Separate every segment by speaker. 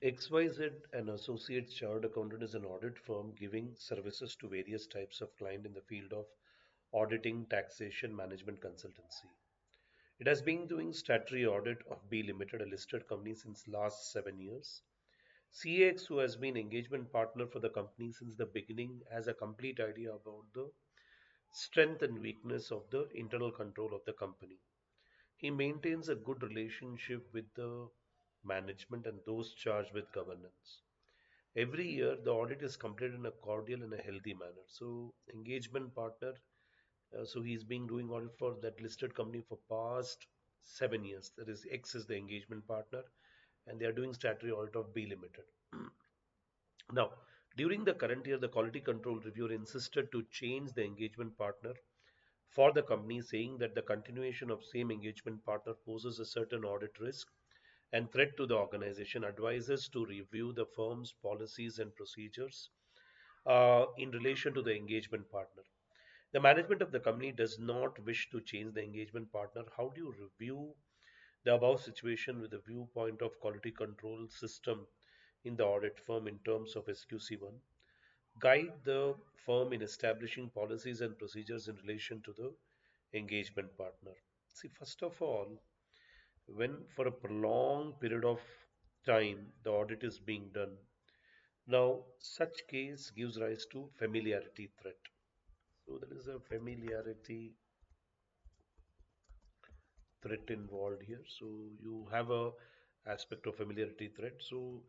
Speaker 1: XYZ, an associate chartered accountant, is an audit firm giving services to various types of client in the field of auditing, taxation, management consultancy. It has been doing statutory audit of B Limited, a listed company, since last 7 years. CAX, who has been engagement partner for the company since the beginning, has a complete idea about the strength and weakness of the internal control of the company. He maintains a good relationship with the management and those charged with governance. Every year, the audit is completed in a cordial and a healthy manner. So, engagement partner, so he's been doing audit for that listed company for past 7 years. That is, X is the engagement partner, and they are doing statutory audit of B Limited. Now, during the current year, the quality control reviewer insisted to change the engagement partner for the company, saying that the continuation of same engagement partner poses a certain audit risk and threat to the organization. Advises to review the firm's policies and procedures in relation to the engagement partner. The management of the company does not wish to change the engagement partner. How do you review the above situation with the viewpoint of quality control system in the audit firm in terms of SQC-1? Guide the firm in establishing policies and procedures in relation to the engagement partner. See, first of all, when for a prolonged period of time the audit is being done, now such case gives rise to familiarity threat. So there is a familiarity threat involved here. So you have a aspect of familiarity threat. So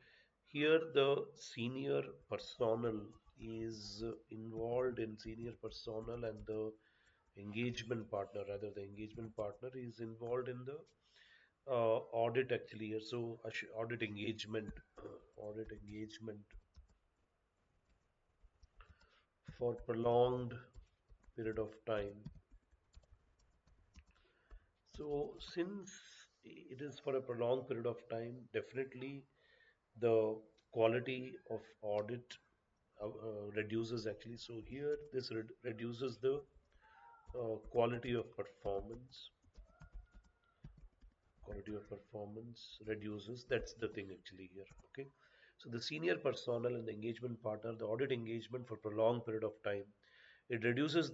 Speaker 1: here the senior personnel is involved in senior personnel, and the engagement partner, rather the engagement partner is involved in the audit actually here. So audit engagement for prolonged period of time. So since it is for a prolonged period of time, definitely the quality of audit reduces actually. So here this reduces the quality of performance. Quality of performance reduces. That's the thing actually here. Okay. So the senior personnel and the engagement partner, the audit engagement for prolonged period of time, it reduces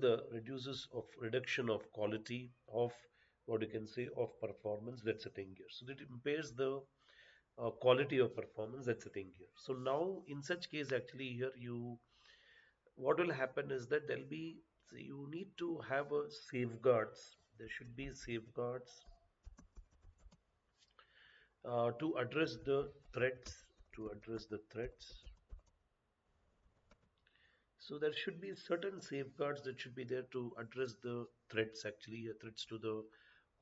Speaker 1: of reduction of quality of what you can say of performance. That's a thing here. So it impairs the quality of performance. That's the thing here. So now in such case actually here you what will happen is that there'll be so you need to have a safeguards. There should be safeguards to address the threats. To address the threats, so there should be certain safeguards that should be there to address the threats. Actually, threats to the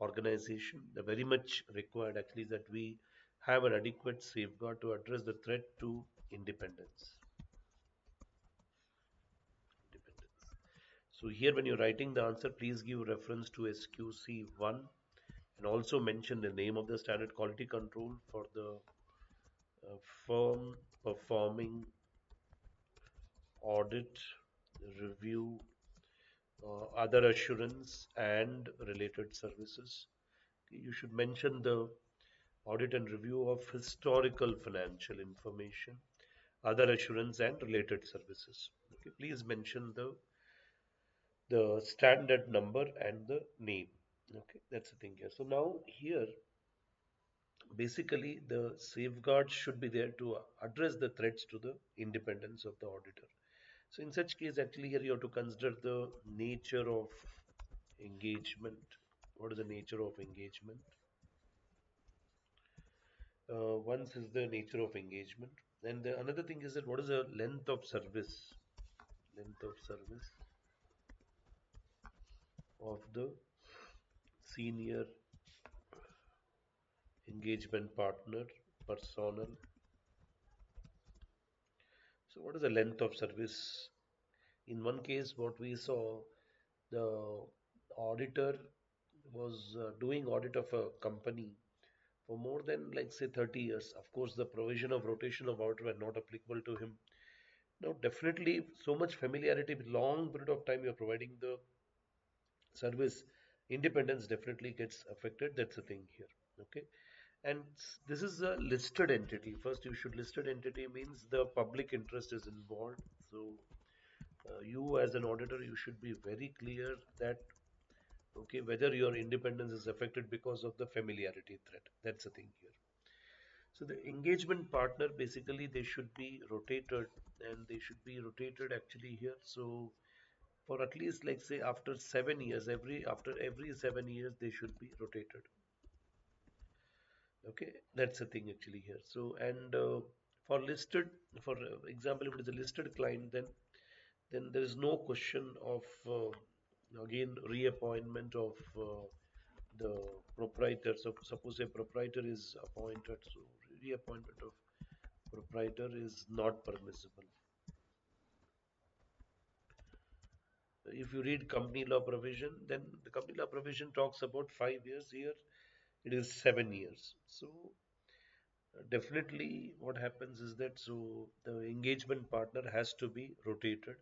Speaker 1: organization. They're very much required. Actually, that we have an adequate safeguard to address the threat to independence. Independence. So here, when you're writing the answer, please give reference to SQC-1 and also mention the name of the standard quality control for the firm performing audit, review, other assurance, and related services. You should mention the audit and review of historical financial information, other assurance, and related services. Okay, please mention the standard number and the name. Okay, that's the thing here. So now here, basically, the safeguards should be there to address the threats to the independence of the auditor. So in such case, actually here you have to consider the nature of engagement. What is the nature of engagement? Once is the nature of engagement, and another thing is that what is the length of service? Length of service of the senior engagement partner personnel. So what is the length of service? In one case, what we saw, the auditor was doing audit of a company for more than like say 30 years. Of course, the provision of rotation of auditor were not applicable to him. Now, definitely, so much familiarity with long period of time you're providing the service, independence definitely gets affected. That's the thing here. Okay, And this is a listed entity. First, you should listed entity means the public interest is involved. So you as an auditor, you should be very clear that okay, whether your independence is affected because of the familiarity threat. That's the thing here. So the engagement partner basically they should be rotated, and they should be rotated actually here. So for at least like say after 7 years, after every 7 years they should be rotated. Okay, that's the thing actually here. So and for listed, for example, if it is a listed client, then there is no question of again reappointment of the proprietor. So suppose a proprietor is appointed, so reappointment of proprietor is not permissible. If you read company law provision, then the company law provision talks about 5 years. Here it is 7 years. So definitely what happens is that so the engagement partner has to be rotated.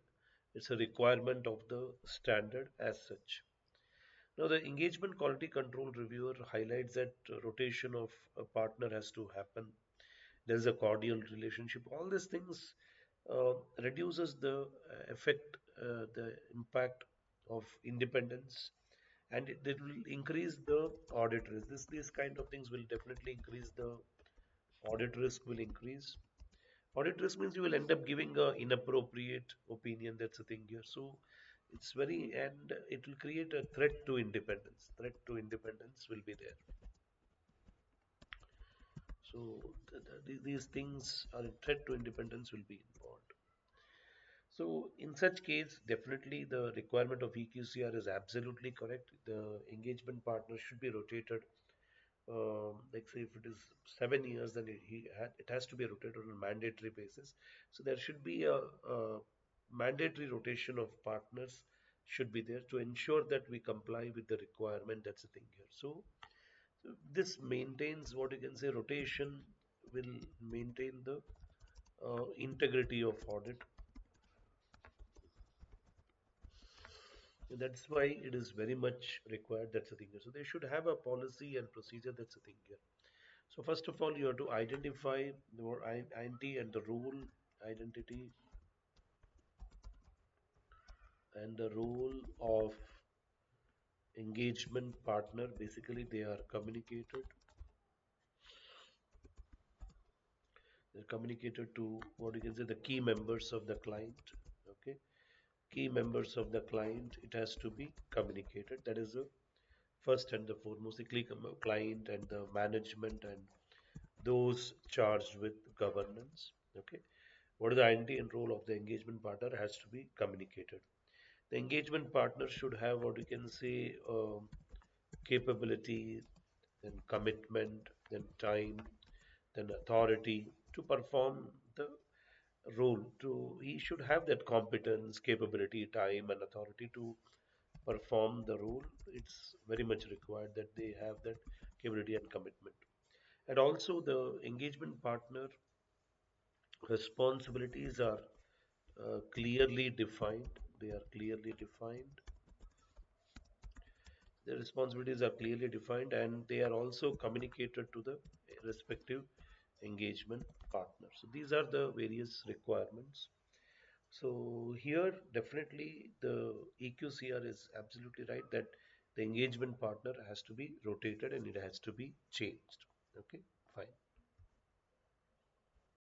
Speaker 1: It's a requirement of the standard as such. Now, the engagement quality control reviewer highlights that rotation of a partner has to happen. There's a cordial relationship. All these things reduces the effect, the impact of independence, and it will increase the audit risk. These kind of things will definitely increase the audit risk will increase. Audit risk means you will end up giving a inappropriate opinion. That's the thing here. So it's very, and it will create a threat to independence. Threat to independence will be there. So these things are a threat to independence will be involved. So in such case, definitely the requirement of EQCR is absolutely correct. The engagement partner should be rotated. Like say if it is 7 years, then it has to be rotated on a mandatory basis. So there should be a mandatory rotation of partners should be there to ensure that we comply with the requirement. That's the thing here. So this maintains what you can say rotation will maintain the integrity of audit. That's why it is very much required. That's the thing here. So they should have a policy and procedure. That's the thing here. So first of all, you have to identify your identity and the role, identity and the role of engagement partner. Basically, they are communicated. They're communicated to what you can say the key members of the client. Okay, key members of the client. It has to be communicated. That is the first and the foremost. The client and the management and those charged with governance. Okay, what is the identity and role of the engagement partner has to be communicated. The engagement partner should have what you can say capability, then commitment, then time, then authority to perform the role. To he should have that competence, capability, time, and authority to perform the role. It's very much required that they have that capability and commitment. And also the engagement partner responsibilities are clearly defined. They are clearly defined. The responsibilities are clearly defined and they are also communicated to the respective engagement partner. So these are the various requirements. So here definitely the EQCR is absolutely right that the engagement partner has to be rotated and it has to be changed. Okay, fine.